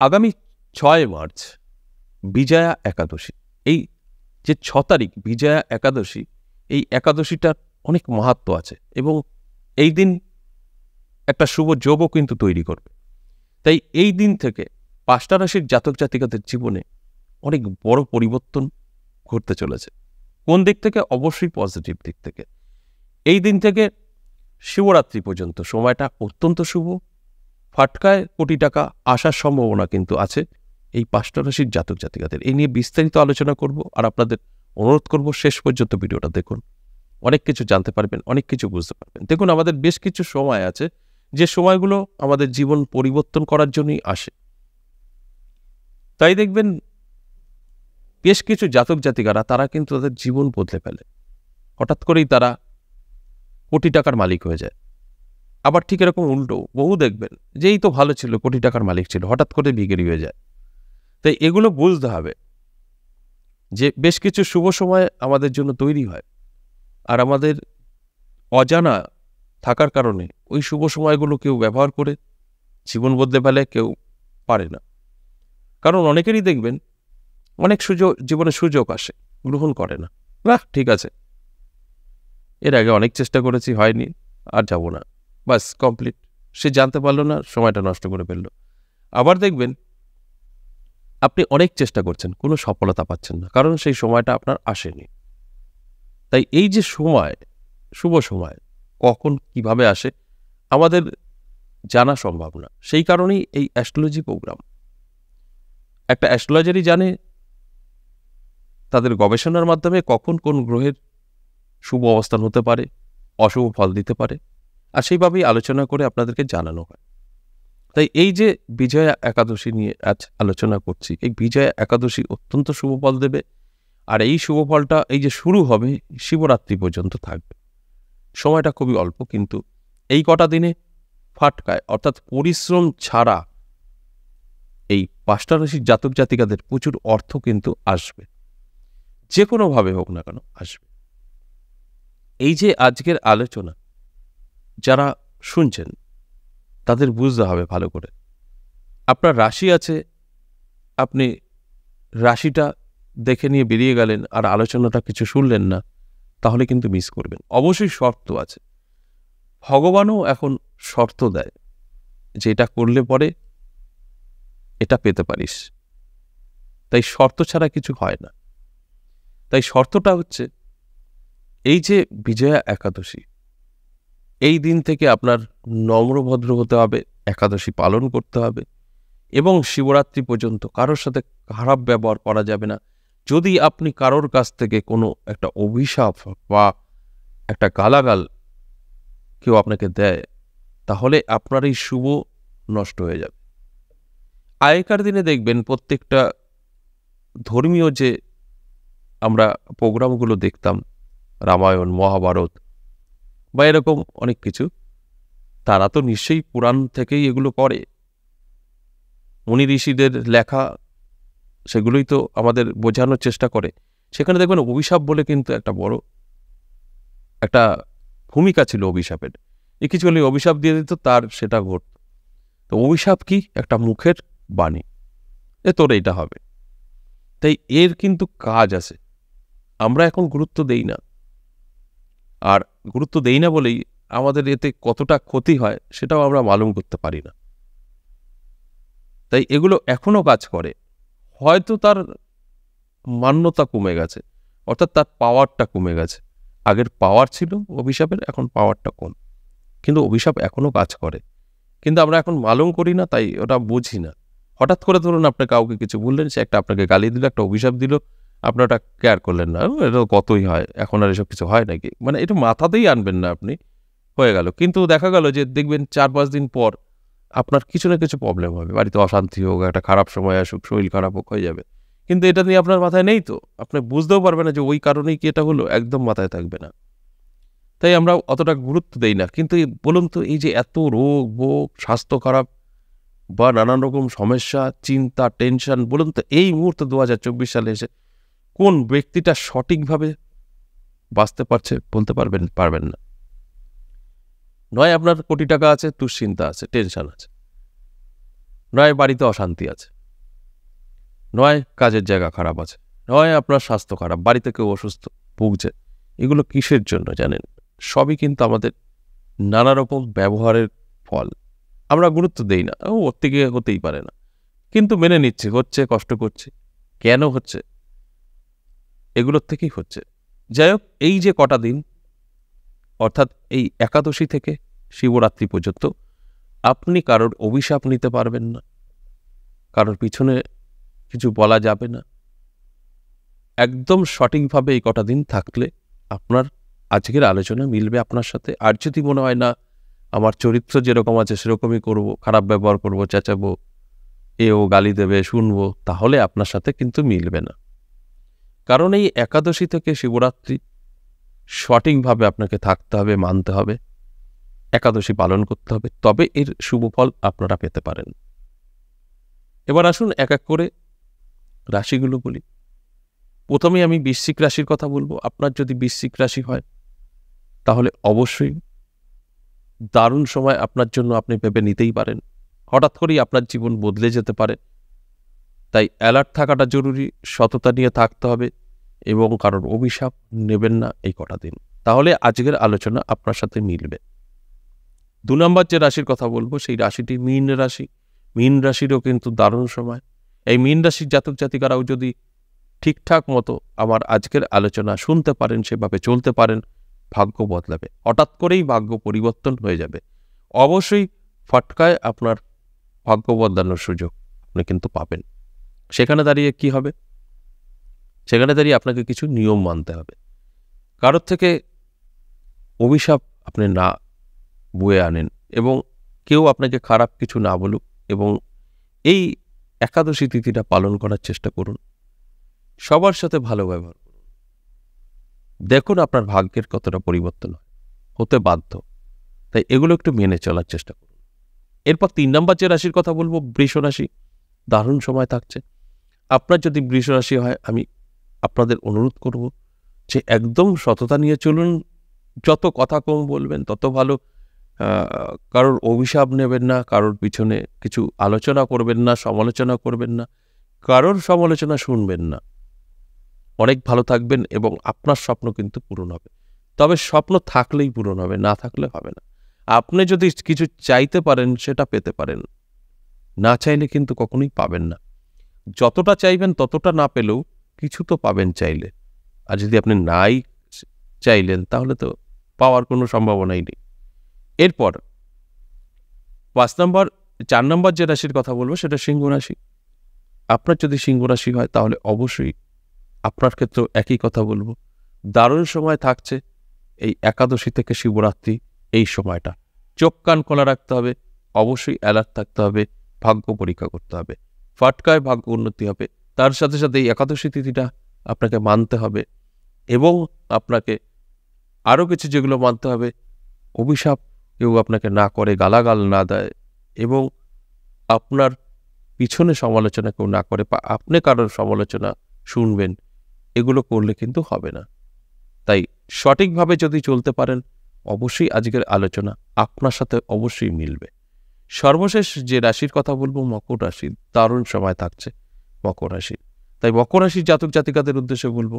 আগামী ৬ মার্চ বিজয়া একাদশী। এই যে ৬ তারিখ বিজয়া একাদশী, এই একাদশীটার অনেক মাহাত্ম্য আছে এবং এই দিন একটা শুভ যোগও কিন্তু তৈরি করবে। তাই এই দিন থেকে ৫টা রাশির জাতক জাতিকাদের জীবনে অনেক বড় পরিবর্তন ঘটতে চলেছে। কোন দিক থেকে? অবশ্যই পজিটিভ দিক থেকে। এই দিন থেকে শিবরাত্রি পর্যন্ত সময়টা অত্যন্ত শুভ। ফাটকায় কোটি টাকা আসার সম্ভাবনা কিন্তু আছে এই ৫টা রাশির জাতক জাতিকাদের। এই নিয়ে বিস্তারিত আলোচনা করব, আর আপনাদের অনুরোধ করব শেষ পর্যন্ত ভিডিওটা দেখুন। অনেক কিছু জানতে পারবেন, অনেক কিছু বুঝতে পারবেন। দেখুন, আমাদের বেশ কিছু সময় আছে যে সময়গুলো আমাদের জীবন পরিবর্তন করার জন্যই আসে। তাই দেখবেন বেশ কিছু জাতক জাতিকারা তারা কিন্তু তাদের জীবন বদলে ফেলে। হঠাৎ করেই তারা কোটি টাকার মালিক হয়ে যায়। আবার ঠিক এরকম উল্টো বহু দেখবেন যে এই তো ভালো ছিল, কোটি টাকার মালিক ছিল, হঠাৎ করে ভিখারি হয়ে যায়। তাই এগুলো বুঝতে হবে যে বেশ কিছু শুভ সময় আমাদের জন্য তৈরি হয়, আর আমাদের অজানা থাকার কারণে ওই শুভ সময়গুলো কেউ ব্যবহার করে জীবন বদলে ফেলে, কেউ পারে না। কারণ অনেকেরই দেখবেন অনেক জীবনে সুযোগ আসে, গ্রহণ করে না। ঠিক আছে, এর আগে অনেক চেষ্টা করেছি, হয়নি, আর যাব না, বাস কমপ্লিট। সে জানতে পারলো না, সময়টা নষ্ট করে ফেলল। আবার দেখবেন আপনি অনেক চেষ্টা করছেন, কোনো সফলতা পাচ্ছেন না, কারণ সেই সময়টা আপনার আসেনি। তাই এই যে সময়, শুভ সময় কখন কিভাবে আসে আমাদের জানা সম্ভব না। সেই কারণেই এই অ্যাস্ট্রোলজি প্রোগ্রাম। একটা অ্যাস্ট্রোলজারই জানে তাদের গবেষণার মাধ্যমে কখন কোন গ্রহের শুভ অবস্থান হতে পারে, অশুভ ফল দিতে পারে, আর সেইভাবেই আলোচনা করে আপনাদেরকে জানানো হয়। তাই এই যে বিজয়া একাদশী নিয়ে আজ আলোচনা করছি, এই বিজয়া একাদশী অত্যন্ত শুভ ফল দেবে। আর এই শুভ ফলটা এই যে শুরু হবে শিবরাত্রি পর্যন্ত থাকবে। সময়টা খুবই অল্প, কিন্তু এই কটা দিনে ফাটকায় অর্থাৎ পরিশ্রম ছাড়া এই ৫টা রাশির জাতক জাতিকাদের প্রচুর অর্থ কিন্তু আসবে, যে কোনোভাবে হোক না কেন আসবে। এই যে আজকের আলোচনা যারা শুনছেন তাদের বুঝতে হবে ভালো করে। আপনার রাশি আছে, আপনি রাশিটা দেখে নিয়ে বেরিয়ে গেলেন আর আলোচনাটা কিছু শুনলেন না, তাহলে কিন্তু মিস করবেন। অবশ্যই শর্ত আছে, ভগবানও এখন শর্ত দেয় যে এটা করলে পরে এটা পেতে পারিস। তাই শর্ত ছাড়া কিছু হয় না। তাই শর্তটা হচ্ছে এই যে বিজয়া একাদশী, এই দিন থেকে আপনার নম্রভদ্র হতে হবে, একাদশী পালন করতে হবে, এবং শিবরাত্রি পর্যন্ত কারোর সাথে খারাপ ব্যবহার করা যাবে না। যদি আপনি কারোর কাছ থেকে কোনো একটা অভিশাপ বা একটা গালাগাল কেউ আপনাকে দেয়, তাহলে আপনার এই শুভ নষ্ট হয়ে যাবে। আগেকার দিনে দেখবেন প্রত্যেকটা ধর্মীয় যে আমরা প্রোগ্রামগুলো দেখতাম, রামায়ণ, মহাভারত বা এরকম অনেক কিছু, তারা তো নিশ্চয়ই পুরাণ থেকেই এগুলো করে। মুনি ঋষিদের লেখা, সেগুলোই তো আমাদের বোঝানোর চেষ্টা করে। সেখানে দেখবেন অভিশাপ বলে কিন্তু একটা বড় একটা ভূমিকা ছিল অভিশাপের। কিছু হলে অভিশাপ দিয়ে দিত, তার সেটা ঘটত। তো অভিশাপ কি? একটা মুখের বাণী, তোর এইটা হবে। তাই এর কিন্তু কাজ আছে, আমরা এখন গুরুত্ব দেই না। আর গুরুত্ব দেই না বলেই আমাদের এতে কতটা ক্ষতি হয় সেটাও আমরা মালুম করতে পারি না। তাই এগুলো এখনো কাজ করে। হয়তো তার মান্যতা কমে গেছে, অর্থাৎ তার পাওয়ারটা কমে গেছে। আগের পাওয়ার ছিল অভিশাপের, এখন পাওয়ারটা কম, কিন্তু অভিশাপ এখনো কাজ করে। কিন্তু আমরা এখন মালুম করি না, তাই ওটা বুঝি না। হঠাৎ করে ধরুন আপনি কাউকে কিছু বললেন, সে একটা আপনাকে গালি দিল, একটা অভিশাপ দিল, আপনার ওটা কেয়ার করলেন না। এটা কতই হয়, এখন আর এসব কিছু হয় নাকি, মানে এটা মাথাতেই আনবেন না আপনি, হয়ে গেল। কিন্তু দেখা গেল যে দেখবেন ৪-৫ দিন পর আপনার কিছু না কিছু প্রবলেম হবে, বাড়িতে অশান্তি হোক, একটা খারাপ সময় আসুক, শরীর খারাপ হোক, হয়ে যাবে। কিন্তু এটা নিয়ে আপনার মাথায় নেই, তো আপনি বুঝতেও পারবেন না যে ওই কারণেই কি এটা হলো, একদম মাথায় থাকবে না। তাই আমরা অতটা গুরুত্ব দেই না। কিন্তু বলুন তো, এই যে এত রোগ ভোগ, স্বাস্থ্য খারাপ বা নানান রকম সমস্যা, চিন্তা, টেনশন, বলুন তো এই মুহূর্তে ২০২৪ সালে এসে কোন ব্যক্তিটা সঠিকভাবে বাঁচতে পারছে বলতে পারবেন না। নয় আপনার কোটি টাকা আছে, দুশ্চিন্তা আছে, টেনশন আছে। নয় বাড়িতে অশান্তি আছে, নয় কাজের জায়গা খারাপ আছে, নয় আপনার স্বাস্থ্য খারাপ, বাড়িতে কেউ অসুস্থ ভুগছে। এগুলো কিসের জন্য জানেন? সবই কিন্তু আমাদের নানা রকম ব্যবহারের ফল। আমরা গুরুত্ব দেই না, ওর থেকে হতেই পারে না, কিন্তু মেনে নিচ্ছি হচ্ছে, কষ্ট করছি। কেন হচ্ছে? এগুলোর থেকেই হচ্ছে। যাই হোক, এই যে কটা দিন, অর্থাৎ এই একাদশী থেকে শিবরাত্রি পর্যন্ত আপনি কারোর অভিশাপ নিতে পারবেন না, কারোর পিছনে কিছু বলা যাবে না। একদম সঠিকভাবে এই কটা দিন থাকলে আপনার আজকের আলোচনা মিলবে আপনার সাথে। আর যদি মনে হয় না আমার চরিত্র যেরকম আছে সেরকমই করব, খারাপ ব্যবহার করব, চেঁচাবো, এও গালি দেবে, শুনবো, তাহলে আপনার সাথে কিন্তু মিলবে না। কারণ এই একাদশী থেকে শিবরাত্রি সঠিকভাবে আপনাকে থাকতে হবে, মানতে হবে, একাদশী পালন করতে হবে, তবে এর শুভ ফল আপনারা পেতে পারেন। এবার আসুন এক এক করে রাশিগুলো বলি। প্রথমে আমি বৃশ্চিক রাশির কথা বলবো। আপনার যদি বৃশ্চিক রাশি হয় তাহলে অবশ্যই দারুণ সময় আপনার জন্য, আপনি ভেবে নিতেই পারেন। হঠাৎ করেই আপনার জীবন বদলে যেতে পারে, তাই অ্যালার্ট থাকাটা জরুরি, সততা নিয়ে থাকতে হবে এবং কারোর অভিশাপ নেবেন না এই কটা দিন, তাহলে আজকের আলোচনা আপনার সাথে মিলবে। 2 নম্বর যে রাশির কথা বলবো সেই রাশিটি মীন রাশি। মীন রাশিরও কিন্তু দারুণ সময়। এই মীন রাশির জাতক জাতিকারাও যদি ঠিকঠাক মতো আমার আজকের আলোচনা শুনতে পারেন, সেভাবে চলতে পারেন, ভাগ্য বদলাবে, হঠাৎ করেই ভাগ্য পরিবর্তন হয়ে যাবে। অবশ্যই ফটকায় আপনার ভাগ্য বদলানোর সুযোগ আপনি কিন্তু পাবেন। সেখানে দাঁড়িয়ে কি হবে? সেখানে দাঁড়িয়ে আপনাকে কিছু নিয়ম মানতে হবে। কারোর থেকে অভিশাপ আপনি না বয়ে আনেন এবং কেউ আপনাকে খারাপ কিছু না বলুক, এবং এই একাদশী তিথিটা পালন করার চেষ্টা করুন। সবার সাথে ভালো ব্যবহার করুন। দেখুন আপনার ভাগ্যের কতটা পরিবর্তন হতে বাধ্য। তাই এগুলো একটু মেনে চলার চেষ্টা করুন। এরপর 3 নম্বর যে রাশির কথা বলবো, বৃষ রাশি। দারুণ সময় থাকছে। আপনার যদি বৃষ রাশি হয়, আমি আপনাদের অনুরোধ করব যে একদম সততা নিয়ে চলুন। যত কথা কম বলবেন তত ভালো। কারোর অভিশাপ নেবেন না, কারোর পিছনে কিছু আলোচনা করবেন না, সমালোচনা করবেন না, কারোর সমালোচনা শুনবেন না। অনেক ভালো থাকবেন এবং আপনার স্বপ্ন কিন্তু পূরণ হবে। তবে স্বপ্ন থাকলেই পূরণ হবে, না থাকলে হবে না। আপনি যদি কিছু চাইতে পারেন সেটা পেতে পারেন, না চাইলে কিন্তু কখনোই পাবেন না। যতটা চাইবেন ততটা না পেলেও কিছু তো পাবেন চাইলে। আর যদি আপনি নাই চাইলেন তাহলে তো পাওয়ার কোনো সম্ভাবনাই নেই। এরপর 4 নম্বর যে রাশির কথা বলবো সেটা সিংহ রাশি। আপনার যদি সিংহ রাশি হয় তাহলে অবশ্যই আপনার ক্ষেত্রেও একই কথা বলবো। দারুণ সময় থাকছে এই একাদশী থেকে শিবরাত্রি, এই সময়টা চোখ কান খোলা রাখতে হবে, অবশ্যই অ্যালার্ট থাকতে হবে, ভাগ্য পরীক্ষা করতে হবে, ফাটকায় ভাগ্য উন্নতি হবে। তার সাথে সাথে এই একাদশী তিথিটা আপনাকে মানতে হবে এবং আপনাকে আরও কিছু যেগুলো মানতে হবে, অভিশাপ কেউ আপনাকে না করে, গালাগাল না দেয় এবং আপনার পিছনে সমালোচনা কেউ না করে বা আপনি কারোর সমালোচনা শুনবেন, এগুলো করলে কিন্তু হবে না। তাই সঠিকভাবে যদি চলতে পারেন, অবশ্যই আজকের আলোচনা আপনার সাথে অবশ্যই মিলবে। সর্বশেষ যে রাশির কথা বলবো, মকর রাশি। দারুণ সময় থাকছে মকর রাশি। তাই মকর রাশির জাতক জাতিকাদের উদ্দেশ্যে বলবো,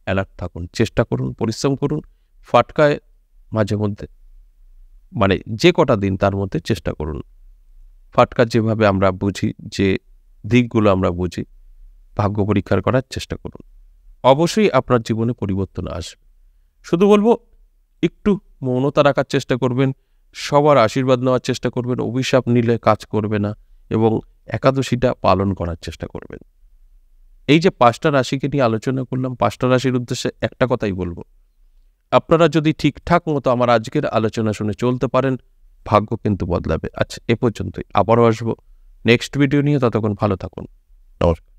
অ্যালার্ট থাকুন, চেষ্টা করুন, পরিশ্রম করুন, ফাটকায় মাঝে মধ্যে, মানে যে কটা দিন তার মধ্যে চেষ্টা করুন। ফাটকা যেভাবে আমরা বুঝি, যে দিকগুলো আমরা বুঝি, ভাগ্য পরীক্ষার করার চেষ্টা করুন। অবশ্যই আপনার জীবনে পরিবর্তন আসবে। শুধু বলবো একটু মৌনতা রাখার চেষ্টা করবেন, সবার আশীর্বাদ নেওয়ার চেষ্টা করবেন, অভিশাপ নিলে কাজ করবে না এবং একাদশীটা পালন করার চেষ্টা করবেন। এই যে 5টা রাশিকে নিয়ে আলোচনা করলাম, 5টা রাশির উদ্দেশ্যে একটা কথাই বলবো, আপনারা যদি ঠিকঠাক মতো আমার আজকের আলোচনা শুনে চলতে পারেন, ভাগ্য কিন্তু বদলাবে। আচ্ছা, এ পর্যন্তই। আবারও আসবো নেক্সট ভিডিও নিয়ে। ততক্ষণ ভালো থাকুন। নমস্কার।